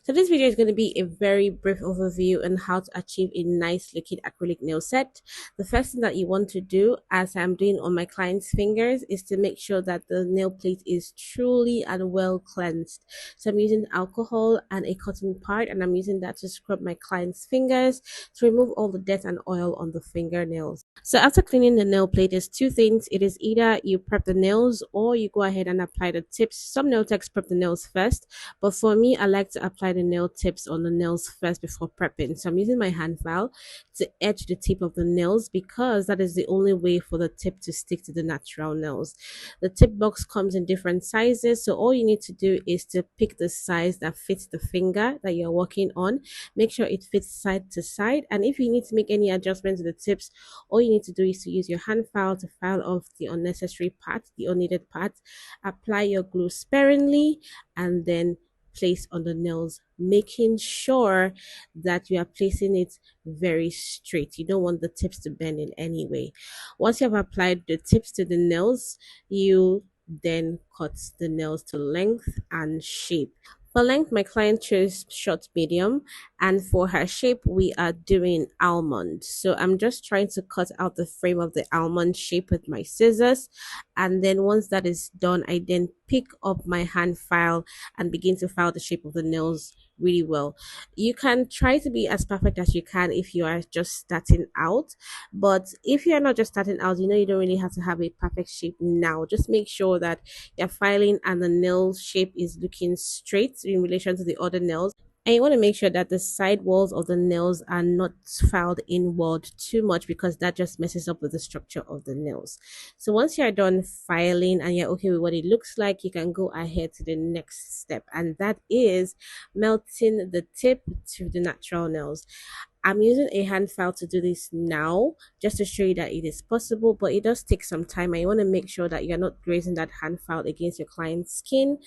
So this video is going to be a very brief overview on how to achieve a nice looking acrylic nail set. The first thing that you want to do, as I'm doing on my client's fingers, is to make sure that the nail plate is truly and well cleansed. So I'm using alcohol and a cotton pad, and I'm using that to scrub my client's fingers to remove all the dirt and oil on the fingernails. So after cleaning the nail plate, there's two things. It is either you prep the nails or you go ahead and apply the tips. Some nail techs prep the nails first, but for me, I like to apply the nail tips on the nails first before prepping. So I'm using my hand file to edge the tip of the nails because that is the only way for the tip to stick to the natural nails. The tip box comes in different sizes, so all you need to do is to pick the size that fits the finger that you're working on. Make sure it fits side to side, and if you need to make any adjustments to the tips, all you need to do is to use your hand file to file off the unnecessary parts, the unneeded parts. Apply your glue sparingly and then place on the nails, making sure that you are placing it very straight. You don't want the tips to bend in any way. Once you have applied the tips to the nails, you then cut the nails to length and shape. For length, my client chose short medium, and for her shape, we are doing almond. So I'm just trying to cut out the frame of the almond shape with my scissors, and then once that is done, I then pick up my hand file and begin to file the shape of the nails really well. You can try to be as perfect as you can if you are just starting out, but if you're not just starting out, you don't really have to have a perfect shape now. Just make sure that your filing and the nail shape is looking straight in relation to the other nails. And you want to make sure that the side walls of the nails are not filed inward too much because that just messes up with the structure of the nails. So once you're done filing and you're okay with what it looks like, you can go ahead to the next step, and that is melting the tip to the natural nails. I'm using a hand file to do this now just to show you that it is possible, but it does take some time and you want to make sure that you're not grazing that hand file against your client's skin.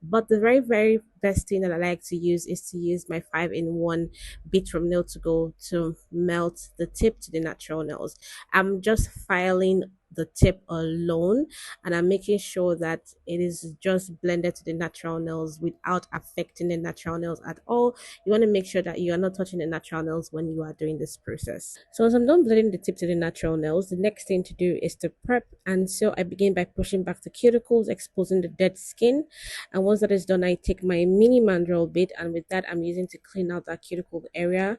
But the very best thing that I like to use is to use my 5-in-1 bit from nail to go to melt the tip to the natural nails. I'm just filing the tip alone and I'm making sure that it is just blended to the natural nails without affecting the natural nails at all. You want to make sure that you are not touching the natural nails when you are doing this process. So as I'm done blending the tip to the natural nails, the next thing to do is to prep, and so I begin by pushing back the cuticles, exposing the dead skin, and once that is done, I take my mini mandrel bit, and with that I'm using to clean out that cuticle area,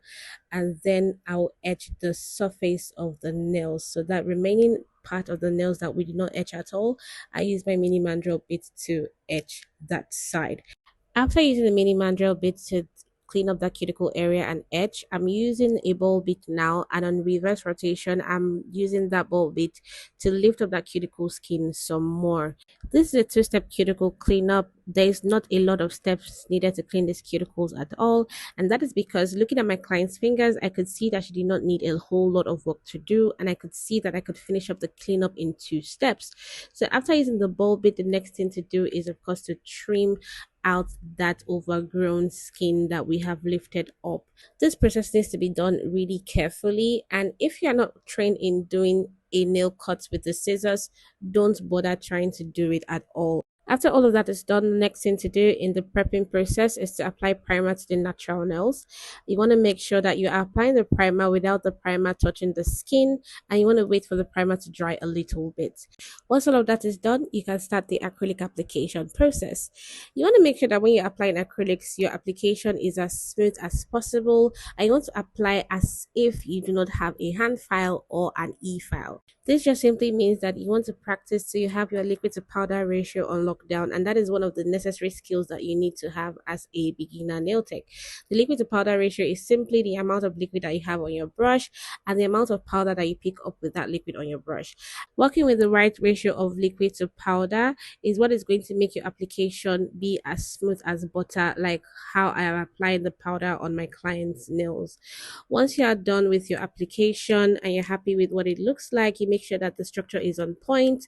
and then I'll etch the surface of the nails. So that remaining part of the nails that we did not etch at all, I use my mini mandrel bit to etch that side. After using the mini mandrel bit to clean up that cuticle area and edge, I'm using a ball bit now, and on reverse rotation I'm using that ball bit to lift up that cuticle skin some more. This is a two-step cuticle cleanup. There's not a lot of steps needed to clean these cuticles at all, and that is because looking at my client's fingers, I could see that she did not need a whole lot of work to do, and I could see that I could finish up the cleanup in 2 steps. So after using the ball bit, the next thing to do is of course to trim out that overgrown skin that we have lifted up. This process needs to be done really carefully, and if you're not trained in doing a nail cut with the scissors, don't bother trying to do it at all. After all of that is done, the next thing to do in the prepping process is to apply primer to the natural nails. You want to make sure that you are applying the primer without the primer touching the skin, and you want to wait for the primer to dry a little bit. Once all of that is done, you can start the acrylic application process. You want to make sure that when you're applying acrylics, your application is as smooth as possible, and you want to apply as if you do not have a hand file or an e-file. This just simply means that you want to practice so you have your liquid to powder ratio on lockdown, and that is one of the necessary skills that you need to have as a beginner nail tech. The liquid to powder ratio is simply the amount of liquid that you have on your brush and the amount of powder that you pick up with that liquid on your brush. Working with the right ratio of liquid to powder is what is going to make your application be as smooth as butter, like how I am applying the powder on my client's nails. Once you are done with your application and you're happy with what it looks like, you make sure that the structure is on point.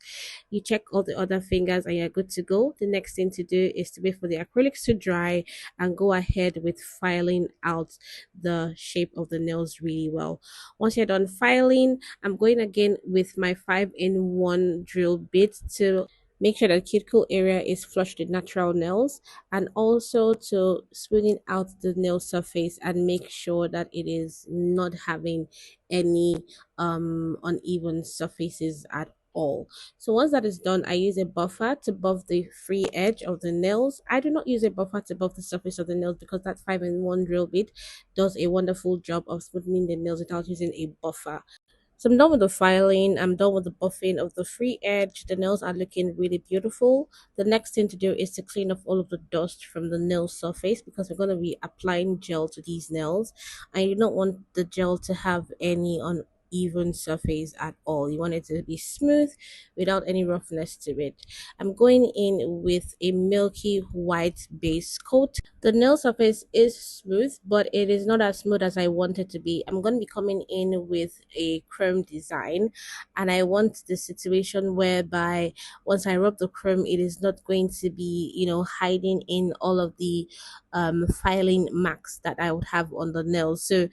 You check all the other fingers and you're good to go. The next thing to do is to wait for the acrylics to dry and go ahead with filing out the shape of the nails really well. Once you're done filing, I'm going again with my 5-in-1 drill bit to make sure that cuticle area is flush with natural nails, and also to smoothing out the nail surface and make sure that it is not having any uneven surfaces at all. So once that is done, I use a buffer to buff the free edge of the nails. I do not use a buffer to buff the surface of the nails because that 5-in-1 drill bit does a wonderful job of smoothing the nails without using a buffer. So I'm done with the filing, I'm done with the buffing of the free edge. The nails are looking really beautiful. The next thing to do is to clean off all of the dust from the nail surface because we're going to be applying gel to these nails. And you don't want the gel to have any uneven surface at all. You want it to be smooth without any roughness to it. I'm going in with a milky white base coat. The nail surface is smooth, but it is not as smooth as I want it to be. I'm going to be coming in with a chrome design, and I want the situation whereby once I rub the chrome, it is not going to be, hiding in all of the filing marks that I would have on the nails. So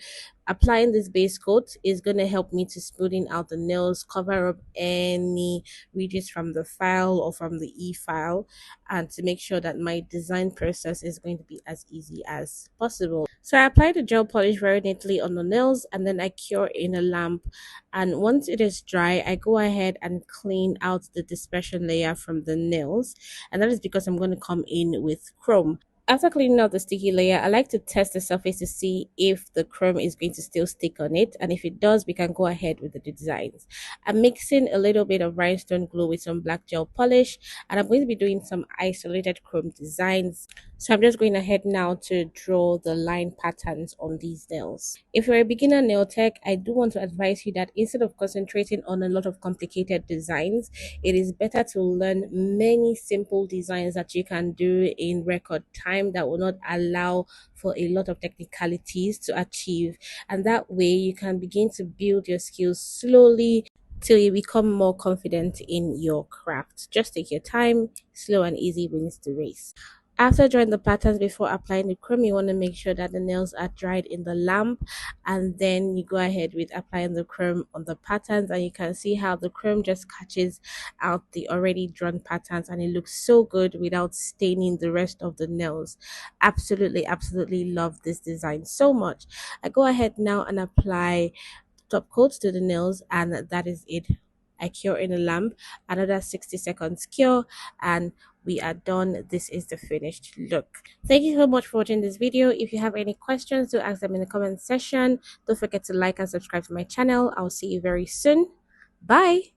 applying this base coat is going to help me to smoothing out the nails, cover up any ridges from the file or from the e-file, and to make sure that my design process is going to be as easy as possible. So I apply the gel polish very neatly on the nails, and then I cure in a lamp. And once it is dry, I go ahead and clean out the dispersion layer from the nails, and that is because I'm going to come in with chrome. After cleaning out the sticky layer, I like to test the surface to see if the chrome is going to still stick on it, and if it does, we can go ahead with the designs. I'm mixing a little bit of rhinestone glue with some black gel polish, and I'm going to be doing some isolated chrome designs. So I'm just going ahead now to draw the line patterns on these nails. If you're a beginner nail tech, I do want to advise you that instead of concentrating on a lot of complicated designs, it is better to learn many simple designs that you can do in record time that will not allow for a lot of technicalities to achieve. And that way you can begin to build your skills slowly till you become more confident in your craft. Just take your time, slow and easy wins the race. After drawing the patterns before applying the chrome, you want to make sure that the nails are dried in the lamp, and then you go ahead with applying the chrome on the patterns, and you can see how the chrome just catches out the already drawn patterns and it looks so good without staining the rest of the nails. Absolutely love this design so much. I go ahead now and apply top coats to the nails, and that is it. I cure in a lamp, another 60 seconds cure, and we are done. This is the finished look. Thank you so much for watching this video. If you have any questions, do ask them in the comment section. Don't forget to like and subscribe to my channel. I'll see you very soon. Bye.